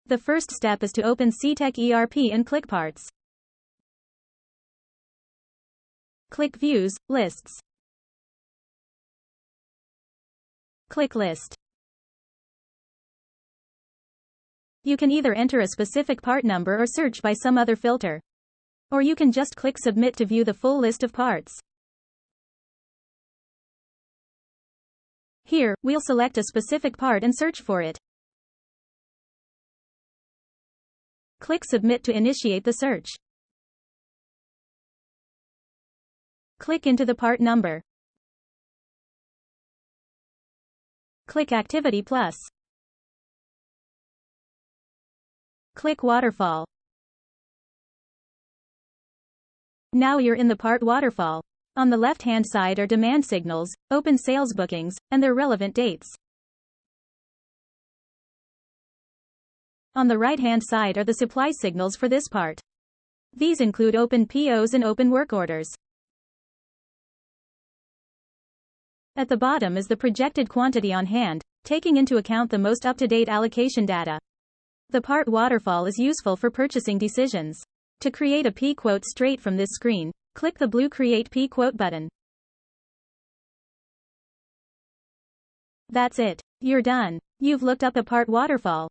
The first step is to open Cetec ERP and click Parts. Click Views, Lists. Click List. You can either enter a specific part number or search by some other filter. Or you can just click Submit to view the full list of parts. Here, we'll select a specific part and search for it. Click Submit to initiate the search. Click into the part number. Click Activity Plus. Click Waterfall. Now you're in the part Waterfall. On the left-hand side are demand signals, open sales bookings, and their relevant dates. On the right-hand side are the supply signals for this part. These include open POs and open work orders. At the bottom is the projected quantity on hand, taking into account the most up-to-date allocation data. The part Waterfall is useful for purchasing decisions. To create a P-quote straight from this screen, click the blue Create P-quote button. That's it. You're done. You've looked up a part Waterfall.